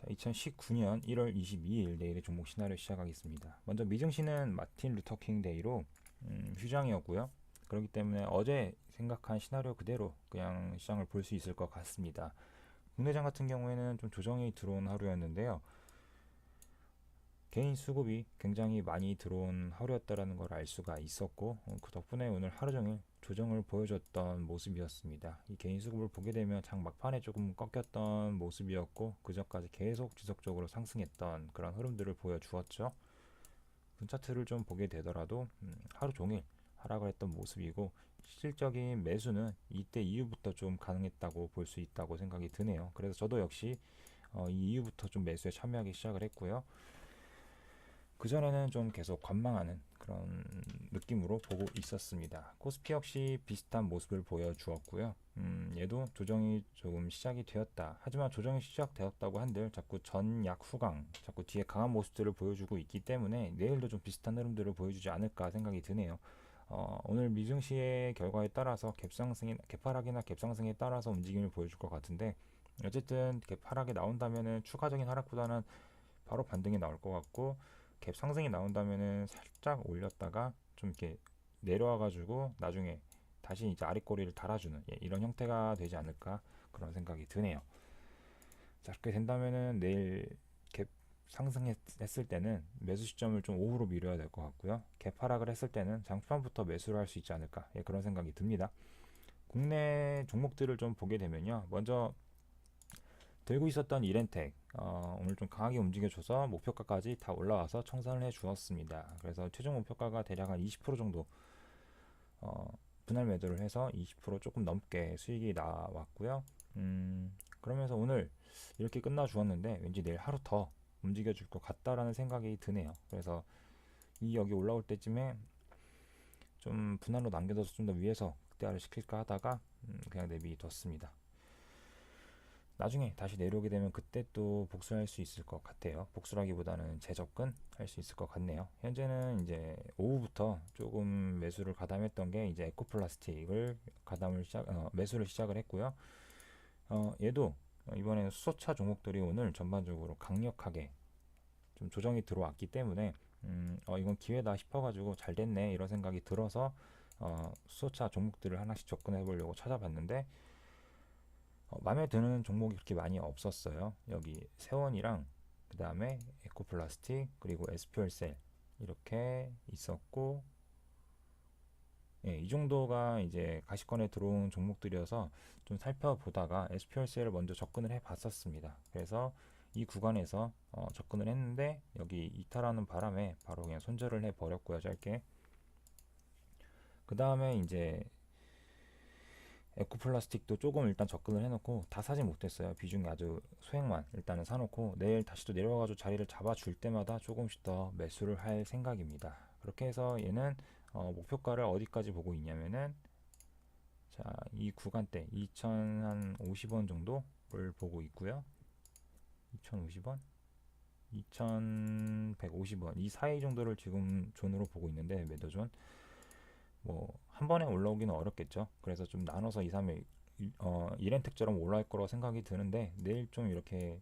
2019년 1월 22일 내일의 종목 시나리오 시작하겠습니다. 먼저 미증시는 마틴 루터킹 데이로 휴장이었고요. 그렇기 때문에 어제 생각한 시나리오 그대로 그냥 시장을 볼 수 있을 것 같습니다. 국내장 같은 경우에는 좀 조정이 들어온 하루였는데요. 개인 수급이 굉장히 많이 들어온 하루였다라는 걸 알 수가 있었고, 그 덕분에 오늘 하루 종일 조정을 보여줬던 모습이었습니다. 이 개인 수급을 보게 되면 장 막판에 조금 꺾였던 모습이었고, 그전까지 계속 지속적으로 상승했던 그런 흐름들을 보여주었죠. 분 차트를 좀 보게 되더라도 하루 종일 하락을 했던 모습이고, 실질적인 매수는 이때 이후부터 좀 가능했다고 볼 수 있다고 생각이 드네요. 그래서 저도 역시 이 이후부터 좀 매수에 참여하기 시작을 했고요. 그전에는 좀 계속 관망하는 그런 느낌으로 보고 있었습니다. 코스피 역시 비슷한 모습을 보여주었고요. 얘도 조정이 조금 시작이 되었다. 하지만 조정이 시작되었다고 한들 자꾸 전약 후강, 자꾸 뒤에 강한 모습들을 보여주고 있기 때문에 내일도 좀 비슷한 흐름들을 보여주지 않을까 생각이 드네요. 오늘 미증시의 결과에 따라서 개파락이나 갭상승에 따라서 움직임을 보여줄 것 같은데, 어쨌든 개파락이 나온다면은 추가적인 하락보다는 바로 반등이 나올 것 같고, 갭 상승이 나온다면은 살짝 올렸다가 좀 이렇게 내려와가지고 나중에 다시 이제 아랫꼬리를 달아주는, 이런 형태가 되지 않을까 그런 생각이 드네요. 자, 그렇게 된다면은 내일 갭 상승했을 때는 매수 시점을 좀 오후로 미뤄야 될 것 같고요. 갭 하락을 했을 때는 장초반부터 매수를 할 수 있지 않을까, 그런 생각이 듭니다. 국내 종목들을 좀 보게 되면요. 먼저 들고 있었던 이렌텍, 오늘 좀 강하게 움직여줘서 목표가까지 다 올라와서 청산을 해 주었습니다. 그래서 최종 목표가가 대략 한 20% 정도 분할 매도를 해서 20% 조금 넘게 수익이 나왔고요. 그러면서 오늘 이렇게 끝나 주었는데 왠지 내일 하루 더 움직여줄 것 같다라는 생각이 드네요. 그래서 이 여기 올라올 때쯤에 좀 분할로 남겨둬서 좀 더 위에서 극대화를 시킬까 하다가 그냥 내비뒀습니다. 나중에 다시 내려오게 되면 그때 또 복수할 수 있을 것 같아요. 복수라기보다는 재접근 할 수 있을 것 같네요. 현재는 이제 오후부터 조금 매수를 가담했던 게 이제 에코플라스틱을 매수를 시작을 했고요. 얘도 이번에 수소차 종목들이 오늘 전반적으로 강력하게 좀 조정이 들어왔기 때문에 이건 기회다 싶어가지고 잘 됐네 이런 생각이 들어서 수소차 종목들을 하나씩 접근해 보려고 찾아봤는데, 마음에 드는 종목이 그렇게 많이 없었어요. 여기 세원이랑 그 다음에 에코플라스틱 그리고 에스퓨얼셀 이렇게 있었고, 이 정도가 이제 가시권에 들어온 종목들이어서 좀 살펴보다가 에스퓨얼셀을 먼저 접근을 해 봤었습니다. 그래서 이 구간에서 접근을 했는데 여기 이탈하는 바람에 바로 그냥 손절을 해 버렸고요, 짧게. 그 다음에 이제 에코플라스틱도 조금 일단 접근을 해놓고 다 사진 못했어요. 비중이 아주 소액만 일단은 사놓고 내일 다시 또 내려와가지고 자리를 잡아줄 때마다 조금씩 더 매수를 할 생각입니다. 그렇게 해서 얘는 목표가를 어디까지 보고 있냐면은, 자, 이 구간대 2,050원 정도를 보고 있고요. 2,050원, 2,150원 이 사이 정도를 지금 존으로 보고 있는데, 매도존 뭐 한 번에 올라오기는 어렵겠죠. 그래서 좀 나눠서 2, 3일 이렌텍처럼 올라올 거라고 생각이 드는데, 내일 좀 이렇게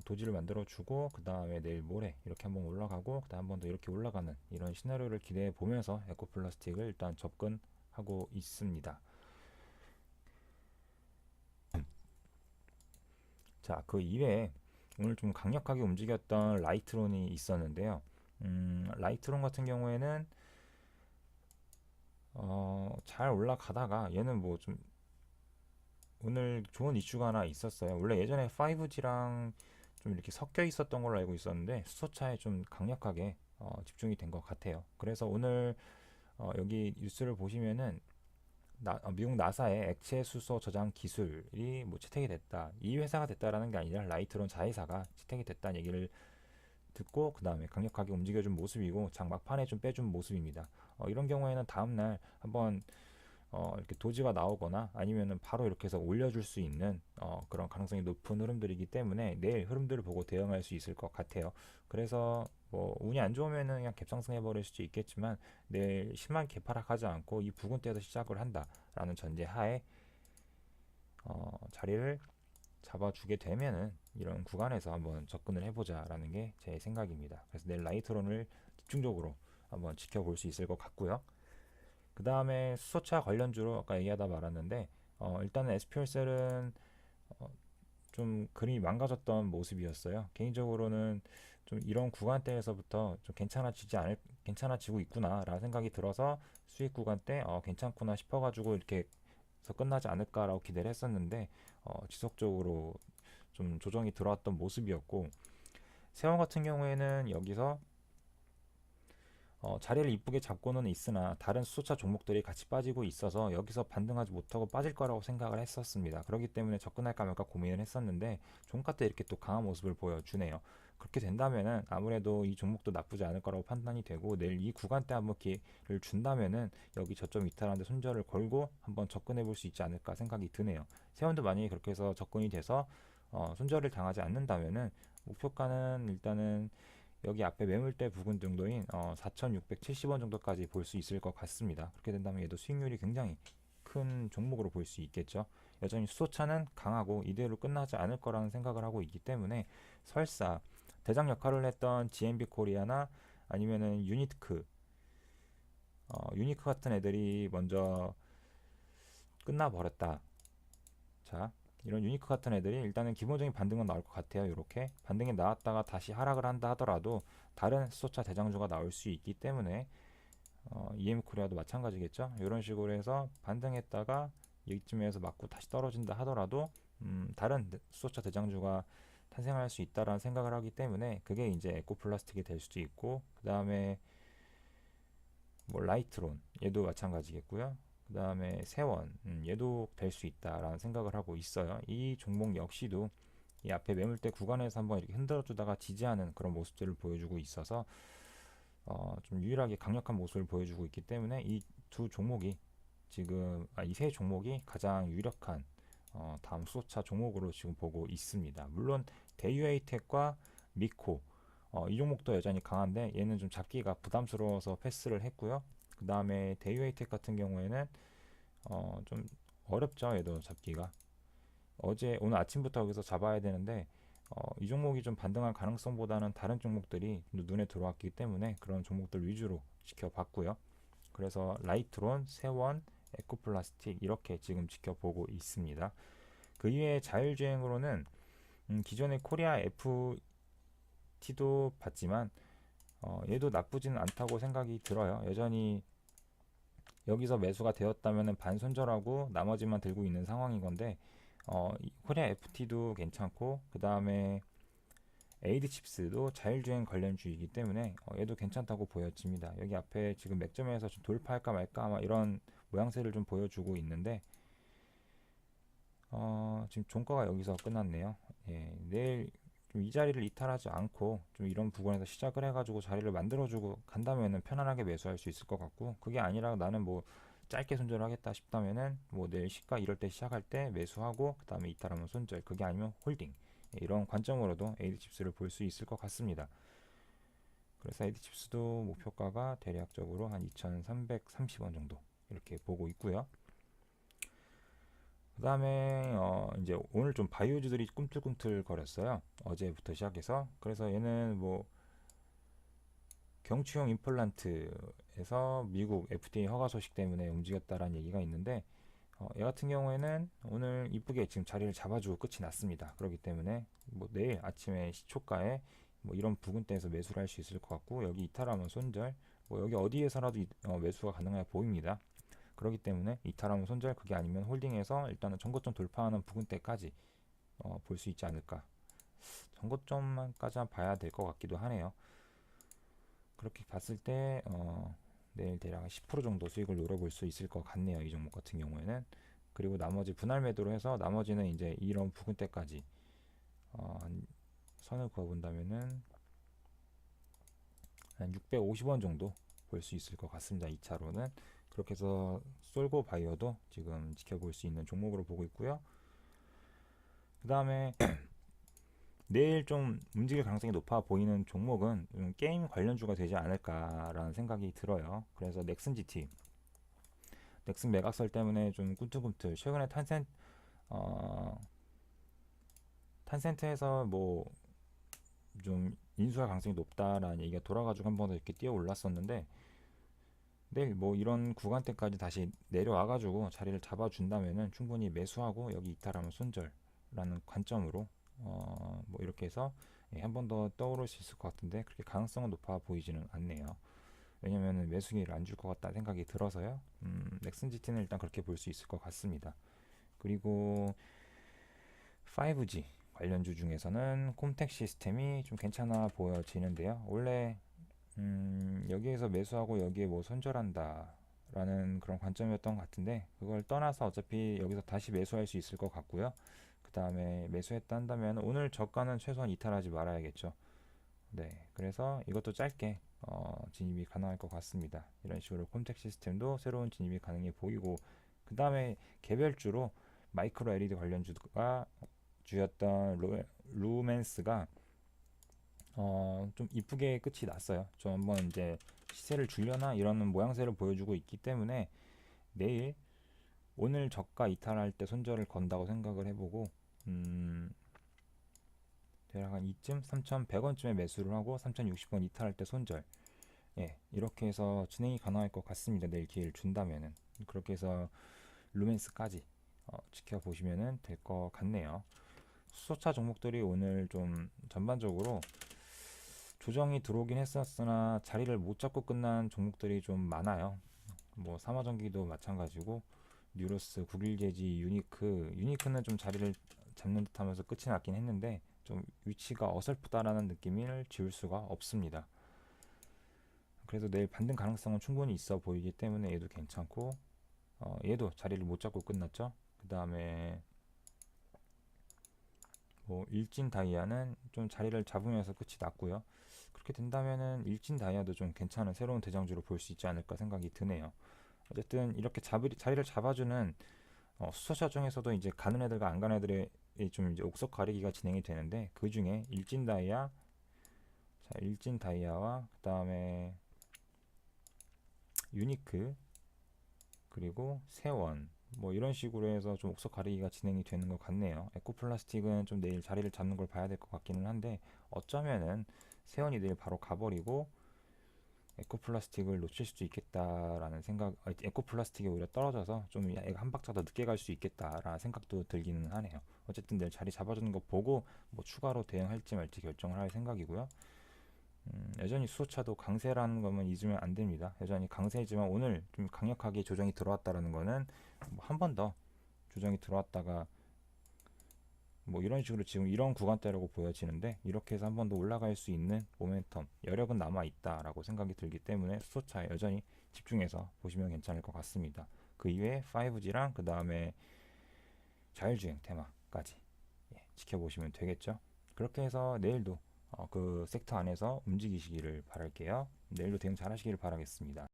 도지를 만들어 주고 그 다음에 내일 모레 이렇게 한번 올라가고 그 다음 한 번 더 이렇게 올라가는 이런 시나리오를 기대해 보면서 에코플라스틱을 일단 접근하고 있습니다. 자, 그 이외에 오늘 좀 강력하게 움직였던 라이트론이 있었는데요. 라이트론 같은 경우에는 잘 올라가다가 얘는 뭐 좀 오늘 좋은 이슈가 하나 있었어요. 원래 예전에 5G랑 좀 이렇게 섞여 있었던 걸로 알고 있었는데 수소차에 좀 강력하게 집중이 된 것 같아요. 그래서 오늘 여기 뉴스를 보시면은 미국 나사의 액체 수소 저장 기술이 뭐 채택이 됐다. 이 회사가 됐다라는 게 아니라 라이트론 자회사가 채택이 됐다는 얘기를 듣고 그 다음에 강력하게 움직여준 모습이고 장 막판에 좀 빼준 모습입니다. 이런 경우에는 다음날 한번 이렇게 도지가 나오거나 아니면은 바로 이렇게 해서 올려줄 수 있는 그런 가능성이 높은 흐름들이기 때문에 내일 흐름들을 보고 대응할 수 있을 것 같아요. 그래서 뭐 운이 안 좋으면은 그냥 갭상승해 버릴 수도 있겠지만 내일 심한 개파락하지 않고 이 부근대에서 시작을 한다라는 전제 하에 자리를 잡아주게 되면은 이런 구간에서 한번 접근을 해보자라는 게 제 생각입니다. 그래서 내일 라이트론을 집중적으로 한번 지켜볼 수 있을 것 같고요. 그 다음에 수소차 관련주로 아까 얘기하다 말았는데 일단은 SPL셀은 좀 그림이 망가졌던 모습이었어요. 개인적으로는 좀 이런 구간대에서부터 좀 괜찮아지고 있구나라는 생각이 들어서 수익 구간대 괜찮구나 싶어가지고 이렇게 해서 끝나지 않을까라고 기대를 했었는데 지속적으로 좀 조정이 들어왔던 모습이었고, 세원 같은 경우에는 여기서 자리를 이쁘게 잡고는 있으나 다른 수소차 종목들이 같이 빠지고 있어서 여기서 반등하지 못하고 빠질 거라고 생각을 했었습니다. 그렇기 때문에 접근할까 말까 고민을 했었는데 종가 때 이렇게 또 강한 모습을 보여주네요. 그렇게 된다면은 아무래도 이 종목도 나쁘지 않을 거라고 판단이 되고, 내일 이 구간대 한번 기회를 준다면은 여기 저점 이탈하는데 손절을 걸고 한번 접근해 볼 수 있지 않을까 생각이 드네요. 세원도 만약에 그렇게 해서 접근이 돼서 손절을 당하지 않는다면은 목표가는 일단은 여기 앞에 매물대 부근 정도인 4,670원 정도까지 볼 수 있을 것 같습니다. 그렇게 된다면 얘도 수익률이 굉장히 큰 종목으로 볼 수 있겠죠. 여전히 수소차는 강하고 이대로 끝나지 않을 거라는 생각을 하고 있기 때문에 설사 대장 역할을 했던 GMB 코리아나 아니면은 유니크 같은 애들이 먼저 끝나버렸다. 자, 이런 유니크 같은 애들이 일단은 기본적인 반등은 나올 것 같아요. 이렇게 반등이 나왔다가 다시 하락을 한다 하더라도 다른 수소차 대장주가 나올 수 있기 때문에 EM 코리아도 마찬가지겠죠. 이런 식으로 해서 반등했다가 여기쯤에서 맞고 다시 떨어진다 하더라도 다른 수소차 대장주가 탄생할 수 있다라는 생각을 하기 때문에 그게 이제 에코플라스틱이 될 수도 있고, 그 다음에 뭐 라이트론 얘도 마찬가지겠고요. 그 다음에 세원 얘도 될 수 있다라는 생각을 하고 있어요. 이 종목 역시도 이 앞에 매물대 구간에서 한번 이렇게 흔들어주다가 지지하는 그런 모습들을 보여주고 있어서 좀 유일하게 강력한 모습을 보여주고 있기 때문에 이 두 종목이 지금 이 세 종목이 가장 유력한 다음 수소차 종목으로 지금 보고 있습니다. 물론 대유에이텍과 미코 이 종목도 여전히 강한데 얘는 좀 잡기가 부담스러워서 패스를 했고요. 그 다음에 대유에이텍 같은 경우에는 좀 어렵죠. 얘도 잡기가. 오늘 아침부터 여기서 잡아야 되는데 이 종목이 좀 반등할 가능성보다는 다른 종목들이 눈에 들어왔기 때문에 그런 종목들 위주로 지켜봤고요. 그래서 라이트론, 세원, 에코플라스틱 이렇게 지금 지켜보고 있습니다. 그 이외에 자율주행으로는 기존의 코리아 FT도 봤지만 얘도 나쁘지는 않다고 생각이 들어요. 여전히 여기서 매수가 되었다면 반손절하고 나머지만 들고 있는 상황인 건데 코리아 FT도 괜찮고, 그 다음에 에이드칩스도 자율주행 관련주이기 때문에 얘도 괜찮다고 보여집니다. 여기 앞에 지금 맥점에서 좀 돌파할까 말까 아마 이런 모양새를 좀 보여주고 있는데 지금 종가가 여기서 끝났네요. 예, 내일 좀 이 자리를 이탈하지 않고 좀 이런 부분에서 시작을 해가지고 자리를 만들어주고 간다면은 편안하게 매수할 수 있을 것 같고, 그게 아니라 나는 뭐 짧게 손절을 하겠다 싶다면은 뭐 내일 시가 이럴 때 시작할 때 매수하고 그 다음에 이탈하면 손절, 그게 아니면 홀딩, 이런 관점으로도 에이드칩스를 볼 수 있을 것 같습니다. 그래서 에이드칩스도 목표가가 대략적으로 한 2,330원 정도 이렇게 보고 있고요. 그 다음에 이제 오늘 좀 바이오주들이 꿈틀꿈틀 거렸어요. 어제부터 시작해서. 그래서 얘는 뭐 경추형 임플란트에서 미국 FDA 허가 소식 때문에 움직였다라는 얘기가 있는데 얘 같은 경우에는 오늘 이쁘게 지금 자리를 잡아주고 끝이 났습니다. 그렇기 때문에 뭐 내일 아침에 시초가에 뭐 이런 부근대에서 매수를 할 수 있을 것 같고, 여기 이탈하면 손절, 뭐 여기 어디에서라도 매수가 가능해 보입니다. 그렇기 때문에 이탈하면 손절, 그게 아니면 홀딩해서 일단은 전고점 돌파하는 부근대까지 볼 수 있지 않을까. 전고점만까지 봐야 될 것 같기도 하네요. 그렇게 봤을 때 내일 대략 10% 정도 수익을 노려볼 수 있을 것 같네요. 이 종목 같은 경우에는. 그리고 나머지 분할 매도로 해서 나머지는 이제 이런 부근대까지 선을 그어본다면은 한 650원 정도 볼 수 있을 것 같습니다. 2차로는. 그렇게 해서 솔고 바이오도 지금 지켜볼 수 있는 종목으로 보고 있고요. 그 다음에 내일 좀 움직일 가능성이 높아 보이는 종목은 게임 관련주가 되지 않을까라는 생각이 들어요. 그래서 넥슨 GT, 넥슨 매각설 때문에 좀 꿈틀꿈틀 최근에 탄생 판센터에서 뭐 좀 인수할 가능성이 높다라는 얘기가 돌아가지고 한 번 더 이렇게 뛰어 올랐었는데, 내일 뭐 이런 구간대까지 다시 내려와가지고 자리를 잡아준다면은 충분히 매수하고 여기 이탈하면 손절라는 관점으로 뭐 이렇게 해서 한 번 더 떠오를 수 있을 것 같은데, 그렇게 가능성은 높아 보이지는 않네요. 왜냐면은 매수기를 안 줄 것 같다 생각이 들어서요. 넥슨 GT는 일단 그렇게 볼 수 있을 것 같습니다. 그리고 5G 관련주 중에서는 콤텍 시스템이 좀 괜찮아 보여지는데요. 원래 여기에서 매수하고 여기에 뭐 손절한다 라는 그런 관점이었던 것 같은데, 그걸 떠나서 어차피 여기서 다시 매수할 수 있을 것 같고요. 그 다음에 매수했다 한다면 오늘 저가는 최소한 이탈하지 말아야겠죠. 네, 그래서 이것도 짧게 진입이 가능할 것 같습니다. 이런 식으로 콤텍 시스템도 새로운 진입이 가능해 보이고, 그 다음에 개별주로 마이크로 LED 관련주가 주였던 루멘스가 좀 이쁘게 끝이 났어요. 좀 한번 이제 시세를 줄려나 이런 모양새를 보여주고 있기 때문에 내일 오늘 저가 이탈할 때 손절을 건다고 생각을 해보고, 대략 한 이쯤 3,100원쯤에 매수를 하고 3,060원 이탈할 때 손절, 예, 이렇게 해서 진행이 가능할 것 같습니다. 내일 기회를 준다면은 그렇게 해서 루멘스까지 지켜보시면 될 것 같네요. 수소차 종목들이 오늘 좀 전반적으로 조정이 들어오긴 했었으나 자리를 못 잡고 끝난 종목들이 좀 많아요. 뭐 삼화전기도 마찬가지고, 뉴로스, 국일제지, 유니크는 좀 자리를 잡는 듯하면서 끝이 났긴 했는데 좀 위치가 어설프다라는 느낌을 지울 수가 없습니다. 그래서 내일 반등 가능성은 충분히 있어 보이기 때문에 얘도 괜찮고, 얘도 자리를 못 잡고 끝났죠. 그 다음에 뭐 일진 다이아는 좀 자리를 잡으면서 끝이 났고요. 그렇게 된다면은 일진 다이아도 좀 괜찮은 새로운 대장주로 볼 수 있지 않을까 생각이 드네요. 어쨌든 이렇게 자리를 잡아주는 수소차 중에서도 이제 가는 애들과 안 가는 애들의 좀 이제 옥석 가리기가 진행이 되는데, 그 중에 일진 다이아와 그 다음에 유니크, 그리고 세원, 뭐 이런 식으로 해서 좀 옥석 가리기가 진행이 되는 것 같네요. 에코플라스틱은 좀 내일 자리를 잡는 걸 봐야 될 것 같기는 한데, 어쩌면은 세원이 내일 바로 가버리고 에코플라스틱을 놓칠 수도 있겠다라는 생각, 에코플라스틱이 오히려 떨어져서 좀 한 박자 더 늦게 갈 수 있겠다라는 생각도 들기는 하네요. 어쨌든 내일 자리 잡아주는 거 보고 뭐 추가로 대응할지 말지 결정을 할 생각이고요. 여전히 수소차도 강세라는 것만 잊으면 안 됩니다. 여전히 강세지만 오늘 좀 강력하게 조정이 들어왔다라는 거는 한 번 더 조정이 들어왔다가 뭐 이런 식으로 지금 이런 구간대라고 보여지는데, 이렇게 해서 한 번 더 올라갈 수 있는 모멘텀, 여력은 남아 있다라고 생각이 들기 때문에 수소차에 여전히 집중해서 보시면 괜찮을 것 같습니다. 그 이외에 5G랑 그 다음에 자율주행 테마까지 지켜보시면 되겠죠. 그렇게 해서 내일도 그 섹터 안에서 움직이시기를 바랄게요. 내일도 대응 잘 하시기를 바라겠습니다.